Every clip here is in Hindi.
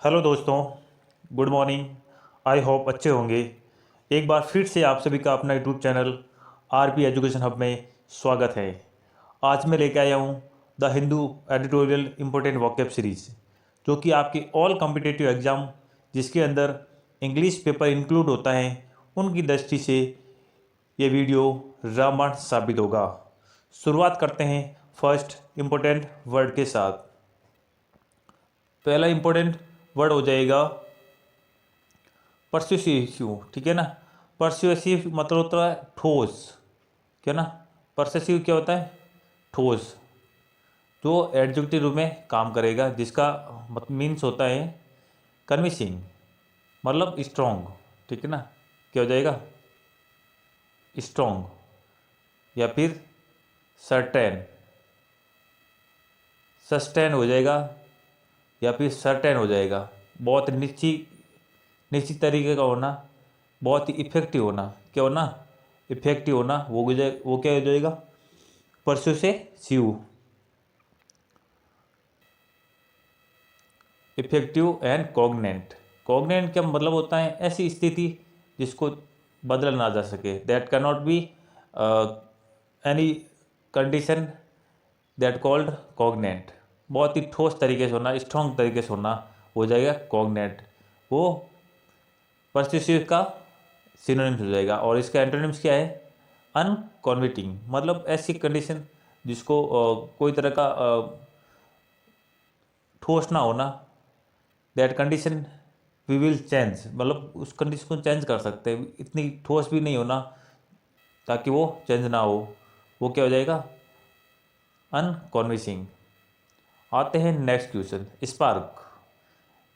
हेलो दोस्तों। Good morning. आई होप अच्छे होंगे। एक बार फिर से आप सभी का अपना YouTube channel RP education hub में स्वागत है। आज मैं लेके आया हूँ the Hindu editorial important vocab series, जो कि आपके ऑल कॉम्पिटिटिव एग्ज़ाम जिसके अंदर इंग्लिश पेपर इंक्लूड होता है उनकी दृष्टि से ये वीडियो रामबाण साबित होगा। शुरुआत करते हैं फर्स्ट इम्पोर्टेंट वर्ड के साथ। पहला इम्पोर्टेंट वर्ड हो जाएगा परस्यूसिव। ठीक है ना। परस्यूसिव मतलब होता है ठोस। क्या ना। परसेसिव क्या होता है? ठोस। जो एडजेक्टिव रूप में काम करेगा, जिसका मीन्स होता है कन्विंसिंग, मतलब स्ट्रॉन्ग। ठीक है ना। क्या हो जाएगा? स्ट्रॉन्ग या फिर सर्टेन। सस्टेन हो जाएगा या फिर सर्टेन हो जाएगा। बहुत निश्चित निश्चित तरीके का होना, बहुत ही इफेक्टिव होना। क्या होना? इफेक्टिव होना। वो क्या हो जाएगा? परसों से see you. Effective and cogent. Cogent क्या मतलब होता है? ऐसी स्थिति जिसको बदला ना जा सके। That can not be any condition that called cogent. बहुत ही ठोस तरीके से होना, स्ट्रॉन्ग तरीके से होना हो जाएगा कॉग्नेंट। वो परस्यूसिव का सिनोनिम्स हो जाएगा। और इसका एंटोनिम्स क्या है? अनकॉन्विटिंग, मतलब ऐसी कंडीशन जिसको कोई तरह का ठोस ना होना। That condition we will change, मतलब उस कंडीशन को चेंज कर सकते हैं। इतनी ठोस भी नहीं होना ताकि वो चेंज ना हो। वो क्या हो जाएगा? अनकॉन्विंसिंग। आते हैं next question, spark.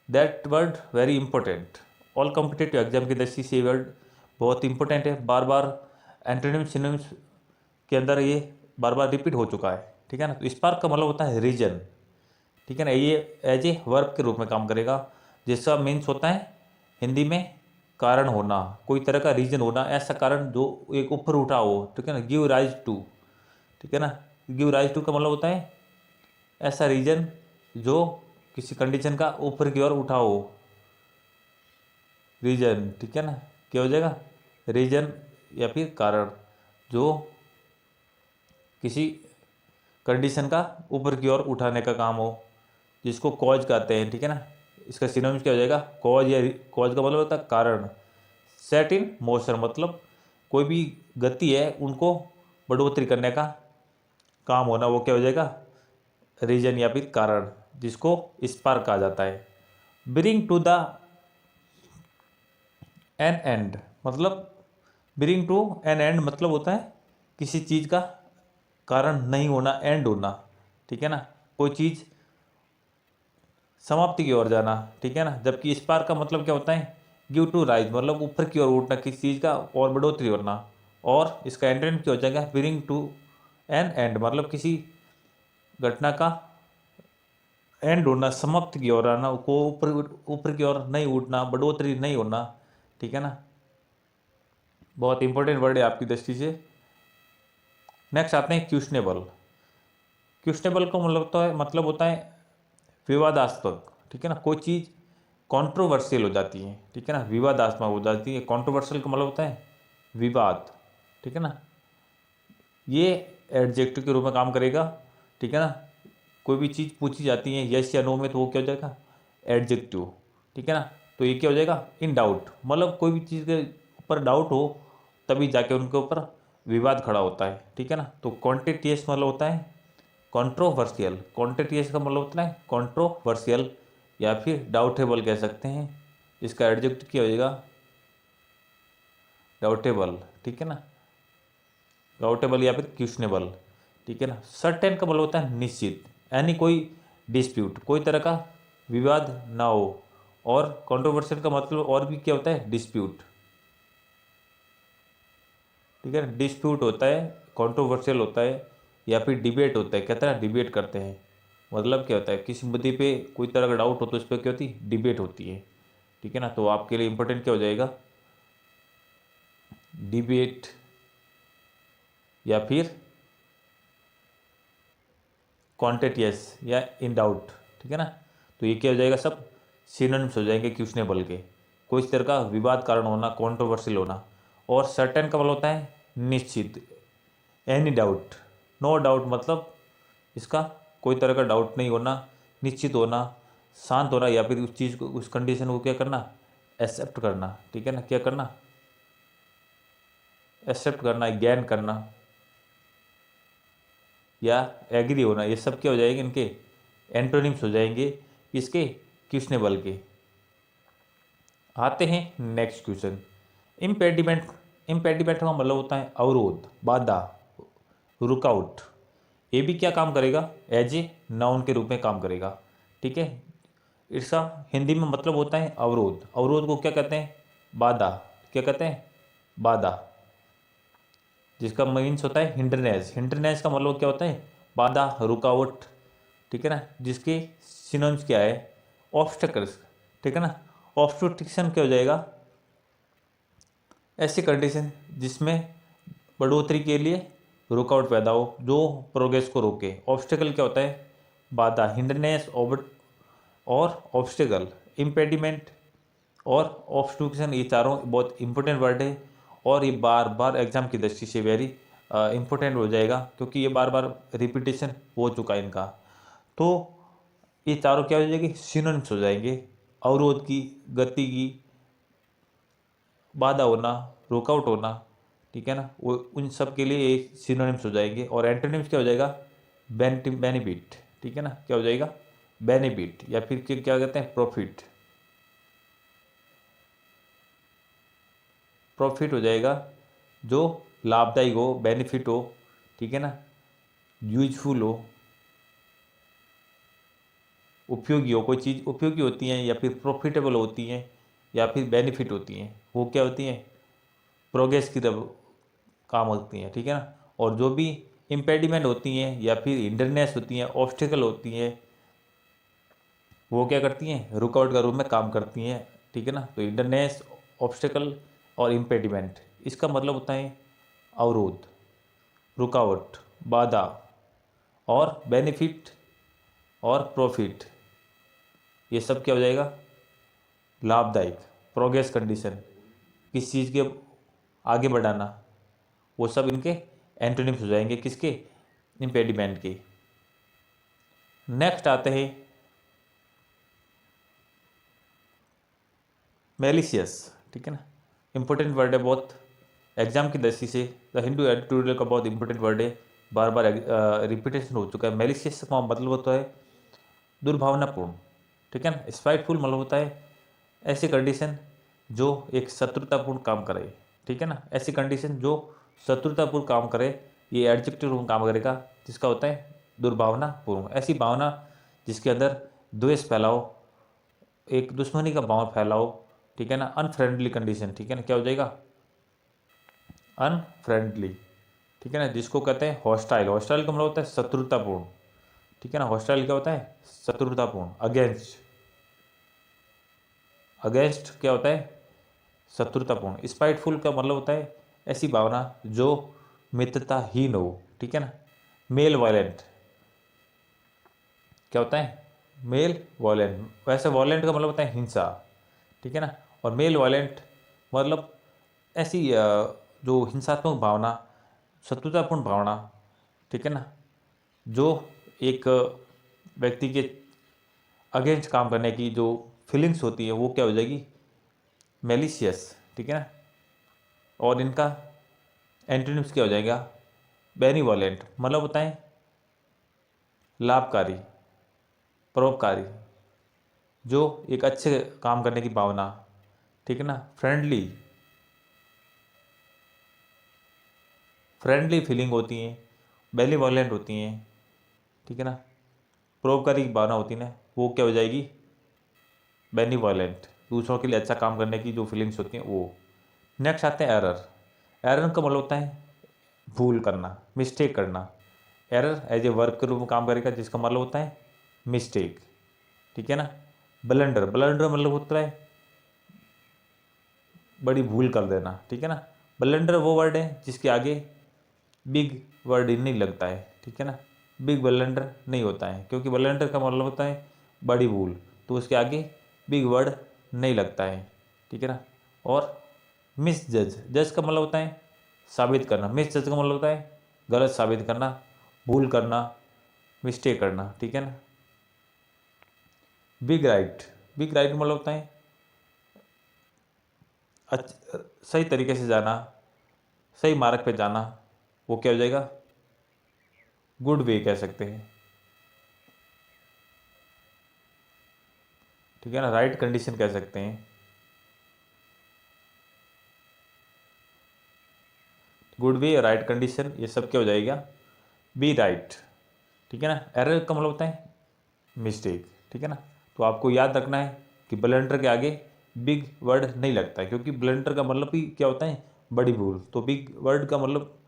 That word very important. All competitive exam की दृष्टि से ये वर्ड बहुत इंपॉर्टेंट है। बार बार एंटोनिम सिनोनिम्स के अंदर ये बार बार रिपीट हो चुका है। ठीक है ना। तो स्पार्क का मतलब होता है रीजन। ठीक है ना। ये एज ए वर्ब के रूप में काम करेगा, जिसका मीन्स होता है हिंदी में कारण होना, कोई तरह का रीजन होना, ऐसा कारण जो एक ऊपर उठा हो। ठीक है ना। Give rise to. ठीक है ना। गिव राइज टू का मतलब होता है ऐसा रीजन जो किसी कंडीशन का ऊपर की ओर उठा हो। रीजन। ठीक है ना। क्या हो जाएगा? रीजन या फिर कारण जो किसी कंडीशन का ऊपर की ओर उठाने का काम हो, जिसको कॉज कहते हैं। ठीक है ना। इसका सिनोनिम्स क्या हो जाएगा? कॉज, या कॉज का मतलब होता है कारण। सेट इन मोशन, मतलब कोई भी गति है उनको बढ़ोतरी करने का काम होना। वो क्या हो जाएगा? रीजन या फिर कारण, जिसको स्पार्क कहा जाता है। Bring to the an end, मतलब ब्रिंग टू एन एंड मतलब होता है किसी चीज़ का कारण नहीं होना, एंड होना। ठीक है ना। कोई चीज़ समाप्ति की ओर जाना। ठीक है ना। जबकि स्पार्क का मतलब क्या होता है? गिव टू राइज, मतलब ऊपर की ओर उठना किसी चीज़ का और बढ़ोतरी होना। और इसका एंटोनिम क्या हो जाएगा? ब्रिंग टू एन एंड, मतलब किसी घटना का एंड होना, समाप्ति की ओर आना, को ऊपर ऊपर की ओर नहीं उठना, बढ़ोतरी नहीं होना। ठीक है ना। बहुत इंपॉर्टेंट वर्ड है आपकी दृष्टि से। नेक्स्ट आते हैं क्वेश्चनेबल। क्वेश्चनेबल का मतलब होता है विवादास्पद। ठीक है ना। कोई चीज़ कंट्रोवर्शियल हो जाती है। ठीक है ना। विवादास्पद हो जाती है। कंट्रोवर्शियल का मतलब होता है विवाद। ठीक है ना। ये एडजेक्टिव के रूप में काम करेगा। ठीक है ना। कोई भी चीज़ पूछी जाती है यस या नो में, तो वो क्या हो जाएगा? एडजेक्टिव। ठीक है ना। तो ये क्या हो जाएगा? इन डाउट, मतलब कोई भी चीज़ के ऊपर डाउट हो तभी जाके उनके ऊपर विवाद खड़ा होता है। ठीक है ना। तो कॉन्टेटियस मतलब होता है कंट्रोवर्शियल। कॉन्टेटियस का मतलब होता है कंट्रोवर्शियल या फिर डाउटेबल कह सकते हैं। इसका एडजेक्टिव क्या हो जाएगा? डाउटेबल। ठीक है ना। डाउटेबल या फिर क्वेश्चनेबल। ठीक है ना। सर्टेन का मतलब होता है निश्चित, यानी कोई डिस्प्यूट, कोई तरह का विवाद ना हो। और कंट्रोवर्शियल का मतलब और भी क्या होता है? डिस्प्यूट। ठीक है ना। डिस्प्यूट होता है, कंट्रोवर्शियल होता है, या फिर डिबेट होता है। कहते हैं डिबेट करते हैं, मतलब क्या होता है? किसी मुद्दे पे कोई तरह का डाउट हो तो उस पर क्या होती है? डिबेट होती है। ठीक है ना। तो आपके लिए इंपॉर्टेंट क्या हो जाएगा? डिबेट या फिर कॉन्टेटियस या इन डाउट। ठीक है ना। तो ये क्या हो जाएगा सब? सिनोनिम्स हो जाएंगे क्वेश्चनेबल के, कोई इस तरह का विवाद कारण होना, कंट्रोवर्शियल होना। और सर्टेन का मतलब होता है निश्चित, एनी डाउट, नो डाउट मतलब इसका कोई तरह का डाउट नहीं होना, निश्चित होना, शांत होना, या फिर उस चीज़ को, उस कंडीशन को क्या करना, एक्सेप्ट करना, ठीक है ना, क्या करना, एक्सेप्ट करना, ज्ञान करना या एग्री होना, ये सब क्या हो जाएंगे, इनके एंटोनिम्स हो जाएंगे इसके क्वेश्चनेबल के। आते हैं नेक्स्ट क्वेश्चन। इम्पेडिमेंट, इम्पेडिमेंट का मतलब होता है अवरोध, बाधा, रुकावट। ये भी क्या काम करेगा, एज ए नाउन के रूप में काम करेगा, ठीक है। इसका हिंदी में मतलब होता है अवरोध। अवरोध को क्या कहते हैं, बाधा, क्या कहते हैं, बाधा, जिसका मीन्स होता है हिंड्रनेस। हिंड्रनेस का मतलब क्या होता है, बाधा, रुकावट, ठीक है ना, जिसके सिनोनिम्स क्या है, ऑब्स्टेकल्स, ठीक है ना। ऑब्स्ट्रक्शन क्या हो जाएगा, ऐसी कंडीशन जिसमें बढ़ोतरी के लिए रुकावट पैदा हो, जो प्रोग्रेस को रोके। ऑब्स्टेकल क्या होता है, बाधा, हिंड्रनेस और ऑब्स्टेकल, इम्पेडिमेंट और ऑब्स्ट्रक्शन, ये चारों बहुत इंपॉर्टेंट वर्ड है और ये बार बार एग्जाम की दृष्टि से वेरी इंपॉर्टेंट हो जाएगा, क्योंकि ये बार बार रिपीटेशन हो चुका है इनका। तो ये चारों क्या हो जाएगी, सिनोनिम्स हो जाएंगे। अवरोध की, गति की, बाधा होना, रुकावट होना, ठीक है ना, वो उन सब के लिए ये सिनोनिम्स हो जाएंगे। और एंटोनिम्स क्या हो जाएगा, बेनिफिट, ठीक है ना, क्या हो जाएगा, बेनिफिट, या फिर क्या कहते हैं, प्रॉफिट। प्रॉफिट हो जाएगा जो लाभदायक हो, बेनिफिट हो, ठीक है ना, यूजफुल हो, उपयोगी हो। कोई चीज़ उपयोगी होती हैं या फिर प्रॉफिटेबल होती हैं या फिर बेनिफिट होती हैं, वो क्या होती हैं, प्रोग्रेस की तरफ काम होती हैं, ठीक है ना। और जो भी इम्पेडिमेंट होती हैं या फिर हिंडरनेस होती हैं, ऑब्स्टिकल होती हैं, वो क्या करती हैं, रुकावट का रूप में काम करती हैं, ठीक है ना। तो हिंडरनेस, ऑब्स्टिकल और इम्पेडिमेंट, इसका मतलब होता है अवरोध, रुकावट, बाधा और बेनिफिट और प्रॉफिट। ये सब क्या हो जाएगा, लाभदायक, प्रोग्रेस कंडीशन, किस चीज़ के आगे बढ़ाना, वो सब इनके एंटोनिम्स हो जाएंगे, किसके, इम्पेडिमेंट के। नेक्स्ट आते हैं मेलिशियस, ठीक है ना, इंपॉर्टेंट वर्ड है बहुत एग्जाम की दृष्टि से। द हिंदू एडिटोरियल का बहुत इंपॉर्टेंट वर्ड है, बार बार रिपीटेशन हो चुका है। मेलिशियस का मतलब होता है दुर्भावनापूर्ण, ठीक है ना। स्पाइटफुल मतलब होता है ऐसी कंडीशन जो एक शत्रुतापूर्ण काम करे, ठीक है ना, ऐसी कंडीशन जो शत्रुतापूर्ण काम करे, ये एडजेक्टिव रूप में काम करेगा, जिसका होता है दुर्भावनापूर्ण। ऐसी भावना जिसके अंदर द्वेष फैलाओ, एक दुश्मनी का भाव फैलाओ, ठीक है ना। अनफ्रेंडली कंडीशन, ठीक है ना, क्या हो जाएगा, अनफ्रेंडली, ठीक है ना, जिसको कहते हैं हॉस्टाइल। हॉस्टाइल का मतलब होता है शत्रुतापूर्ण, ठीक है ना। हॉस्टाइल क्या होता है, शत्रुतापूर्ण, अगेंस्ट, अगेंस्ट क्या होता है, शत्रुतापूर्ण। स्पाइटफुल का मतलब होता है ऐसी भावना जो मित्रताहीन हो, ठीक है ना। मेल वायलेंट क्या होता है, मेल वायलेंट, वैसे वायलेंट का मतलब होता है हिंसा, ठीक है ना। और मेल वायलेंट मतलब ऐसी जो हिंसात्मक भावना, शत्रुतापूर्ण भावना, ठीक है ना, जो एक व्यक्ति के अगेंस्ट काम करने की जो फीलिंग्स होती है, वो क्या हो जाएगी, मेलिशियस, ठीक है ना। और इनका एंटोनिम्स क्या हो जाएगा, बेनिवोलेंट, मतलब होता है लाभकारी, परोपकारी, जो एक अच्छे काम करने की भावना, ठीक है ना। फ्रेंडली, फ्रेंडली फीलिंग होती हैं, बेनिवोलेंट होती हैं, ठीक है ना। परोपकारी की भावना होती है ना, वो क्या हो जाएगी, बेनिवोलेंट, दूसरों के लिए अच्छा काम करने की जो फीलिंग्स होती हैं वो। नेक्स्ट आते हैं एरर। एरर का मतलब होता है भूल करना, मिस्टेक करना। एरर एज ए वर्क के रूप में काम करेगा, जिसका मतलब होता है मिस्टेक, ठीक है ना। ब्लंडर, ब्लंडर मतलब होता है बड़ी भूल कर देना, ठीक है ना। ब्लंडर वो वर्ड है जिसके आगे बिग वर्ड ही नहीं लगता है, ठीक है ना। बिग ब्लंडर नहीं होता है, क्योंकि ब्लंडर का मतलब होता है बड़ी भूल, तो उसके आगे बिग वर्ड नहीं लगता है, ठीक है ना। और मिस जज, जज का मतलब होता है साबित करना, मिस जज का मतलब होता है गलत साबित करना, भूल करना, मिस्टेक करना, ठीक है ना। बिग राइट, बिग राइट मतलब होता है सही तरीके से जाना, सही मार्ग पे जाना, वो क्या हो जाएगा, गुड वे कह सकते हैं, ठीक है ना। राइट कंडीशन कह सकते हैं, गुड वे, राइट कंडीशन, ये सब क्या हो जाएगा, बी राइट, ठीक है ना। एरर का मतलब होता है मिस्टेक, ठीक है ना। तो आपको याद रखना है कि ब्लंडर के आगे बिग वर्ड नहीं लगता है, क्योंकि ब्लंडर का मतलब ही क्या होता है, बड़ी भूल। तो बिग वर्ड का मतलब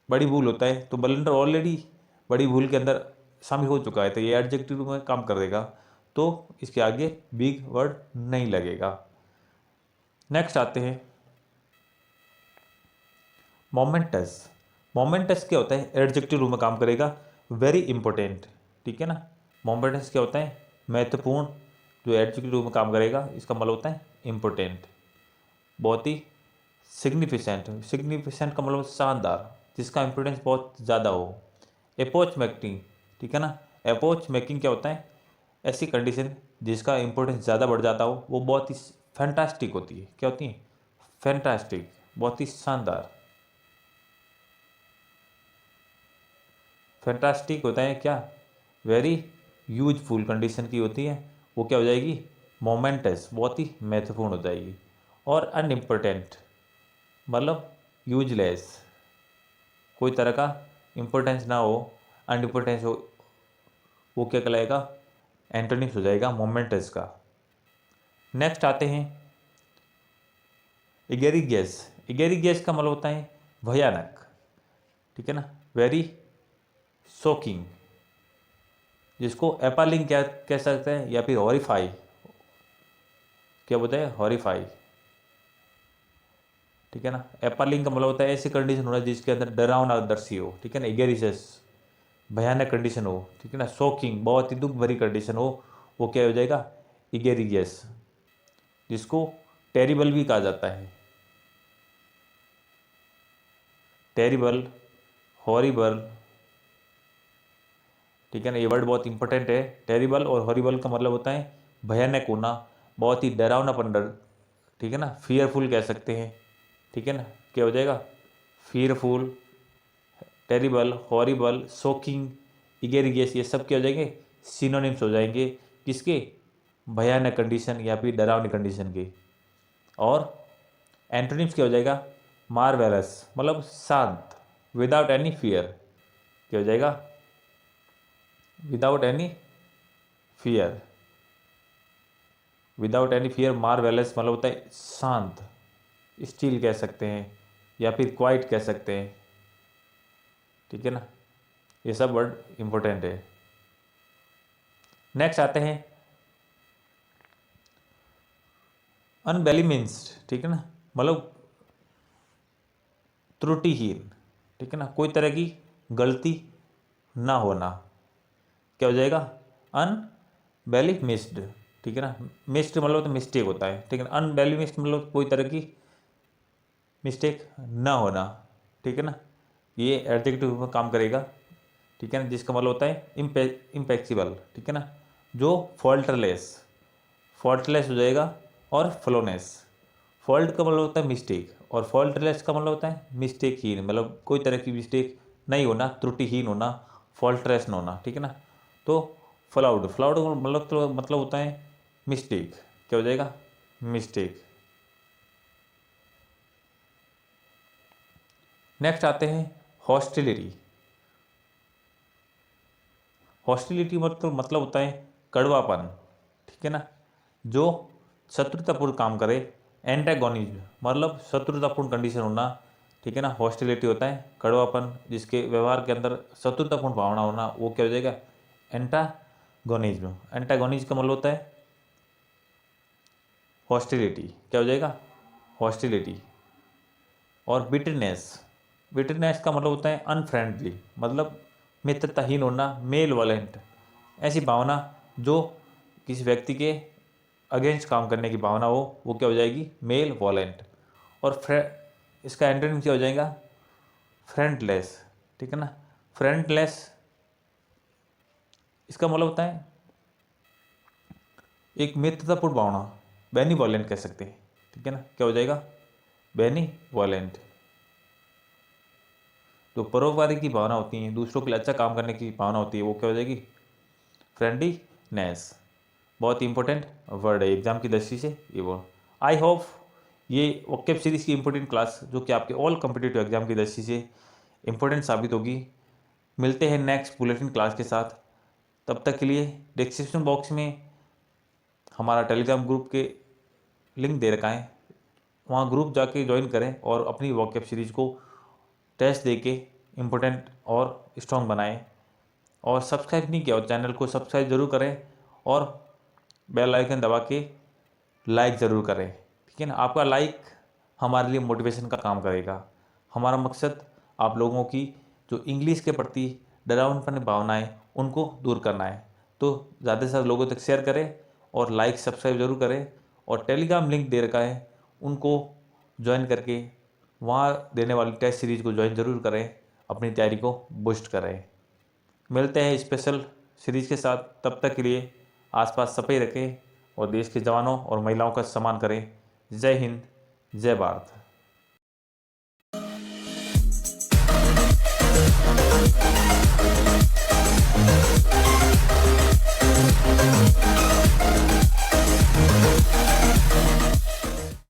बड़ी भूल होता है, तो ब्लंडर ऑलरेडी बड़ी भूल के अंदर शामिल हो चुका है, तो ये एडजेक्टिव में काम कर देगा, तो इसके आगे बिग वर्ड नहीं लगेगा। नेक्स्ट आते हैं मोमेंटस। मोमेंटस क्या होता है, एडजेक्टिव रूप में काम करेगा, वेरी इंपॉर्टेंट, ठीक है ना। मोमेंटस क्या होता है, महत्वपूर्ण, जो एडजेक्टिव रूप में काम करेगा इसका मतलब होता है इंपॉर्टेंट, बहुत ही सिग्निफिकेंट, सिग्निफिकेंट का मतलब शानदार, जिसका इंपॉर्टेंस बहुत ज़्यादा हो। अप्रोच मेकिंग, ठीक है ना। अप्रोच मेकिंग क्या होता है, ऐसी कंडीशन जिसका इंपॉर्टेंस ज़्यादा बढ़ जाता हो, वो बहुत ही फैंटास्टिक होती है, क्या होती है, फैंटास्टिक, बहुत ही शानदार। फैंटास्टिक होता है क्या, वेरी यूजफुल कंडीशन की होती है, वो क्या हो जाएगी, मोमेंटस, बहुत ही महत्वपूर्ण हो जाएगी। और अनइम्पोर्टेंट मतलब यूजलेस, कोई तरह का इम्पोर्टेंस ना हो, अनइम्पोर्टेंस हो, वो क्या कहलाएगा, एंटोनिम्स हो जाएगा मोमेंटस का। नेक्स्ट आते हैं इगेरिगियस। इगेरिगियस का मतलब होता है भयानक, ठीक है ना, वेरी शॉकिंग, जिसको एपालिंग क्या कह सकते हैं, या फिर हॉरिफाई, क्या बोलते हैं, हॉरिफाई, ठीक है ना। एपालिंग का मतलब होता है ऐसी कंडीशन होना जिसके अंदर डरावना दर्शी हो, ठीक है ना। इगेरियस भयानक कंडीशन हो, ठीक है ना। शॉकिंग बहुत ही दुख भरी कंडीशन हो, वो क्या हो जाएगा, इगेरियस, जिसको टेरिबल भी कहा जाता है, टेरिबल, हॉरिबल, ठीक है ना। ये वर्ड बहुत इंपॉर्टेंट है, टेरिबल और हॉरिबल का मतलब होता है भयानक होना, बहुत ही डरावनापन, डर, ठीक है ना। फियरफुल कह सकते हैं, ठीक है ना, क्या हो जाएगा, फियरफुल, टेरिबल, हॉरिबल, शॉकिंग, इगेरियस, ये सब क्या हो जाएंगे, सिनोनिम्स हो जाएंगे किसके, भयानक कंडीशन या फिर डरावनी कंडीशन के। और एंटोनिम्स क्या हो जाएगा, मार्वेलस मतलब शांत, विदाउट एनी फियर, क्या हो जाएगा, without any fear, without any fear, marvellous मतलब होता है शांत, स्टील कह सकते हैं या फिर क्वाइट कह सकते हैं, ठीक है ना। ये सब वर्ड इंपॉर्टेंट है। नेक्स्ट आते हैं अनबेलिमिंस्ड, ठीक है ना, मतलब त्रुटिहीन, ठीक है ना, कोई तरह की गलती ना होना, क्या हो जाएगा, अनबेली मिस्ड, ठीक है ना। मिस्ड मतलब तो मिस्टेक होता है, ठीक है ना। अनबेली मिस्ड मतलब कोई तरह की मिस्टेक ना होना, ठीक है ना। ये एडजेक्टिव में काम करेगा, ठीक है ना, जिसका मतलब होता है इम्पैक्सिबल, ठीक है ना, जो फॉल्टरलेस, फॉल्टलेस हो जाएगा। और फ्लोनेस, फॉल्ट का मतलब होता है मिस्टेक, और फॉल्टलेस का मतलब होता है मिस्टेकहीन, मतलब कोई तरह की मिस्टेक नहीं होना, त्रुटिहीन होना, फॉल्टलेस ना होना, ठीक है ना। तो फ्लाउड, फ्लाउड मतलब तो मतलब होता है मिस्टेक, क्या हो जाएगा, मिस्टेक। नेक्स्ट आते हैं हॉस्टिलिटी। हॉस्टिलिटी मतलब होता है कड़वापन, ठीक है ना, जो शत्रुतापूर्ण काम करे। एंटागोनिज्म मतलब शत्रुतापूर्ण कंडीशन होना, ठीक है ना। हॉस्टिलिटी होता है कड़वापन, जिसके व्यवहार के अंदर शत्रुतापूर्ण भावना होना, वो क्या हो जाएगा, एंटागोनिज्म। एंटागोनिज्म का मतलब होता है हॉस्टिलिटी, क्या हो जाएगा, हॉस्टिलिटी। और बिटरनेस, बिटरनेस का मतलब होता है अनफ्रेंडली, मतलब मित्रताहीन होना, मेल वालेंट, ऐसी भावना जो किसी व्यक्ति के अगेंस्ट काम करने की भावना हो, वो क्या हो जाएगी, मेल वॉलेंट। और इसका एंटोनिम क्या हो जाएगा, फ्रंटलेस। ठीक है ना। फ्रंटलेस इसका मतलब होता है एक मित्रतापूर्ण भावना, बेनिवॉलेंट कह सकते हैं। ठीक है ना, क्या हो जाएगा, बेनिवॉलेंट। जो परोपकारी की भावना होती है, दूसरों के लिए अच्छा काम करने की भावना होती है, वो क्या हो जाएगी, फ्रेंडलीनेस। बहुत इंपॉर्टेंट वर्ड है एग्जाम की दृष्टि से ये वर्ड। आई होप ये वोकैब सीरीज की इंपॉर्टेंट क्लास जो कि आपके ऑल कॉम्पिटिटिव एग्जाम की दृष्टि से इंपॉर्टेंट साबित होगी। मिलते हैं नेक्स्ट बुलेटिन क्लास के साथ। तब तक के लिए डिस्क्रिप्शन बॉक्स में हमारा टेलीग्राम ग्रुप के लिंक दे रखा है, वहाँ ग्रुप जाके ज्वाइन करें और अपनी वोकैब सीरीज को टेस्ट दे के इम्पोर्टेंट और स्ट्रॉन्ग बनाएं। और सब्सक्राइब नहीं किया और चैनल को सब्सक्राइब जरूर करें और बेल आइकन दबा के लाइक ज़रूर करें। ठीक है ना, आपका लाइक हमारे लिए मोटिवेशन का काम करेगा। हमारा मकसद आप लोगों की जो इंग्लिश के प्रति डरावनपन भावनाएं उनको दूर करना है। तो ज़्यादा से ज़्यादा लोगों तक शेयर करें और लाइक सब्सक्राइब जरूर करें। और टेलीग्राम लिंक दे रखा है, उनको ज्वाइन करके वहाँ देने वाली टेस्ट सीरीज को ज्वाइन जरूर करें, अपनी तैयारी को बूस्ट करें। मिलते हैं स्पेशल सीरीज के साथ, तब तक के लिए आसपास सफाई रखें और देश के जवानों और महिलाओं का सम्मान करें। जय हिंद, जय भारत।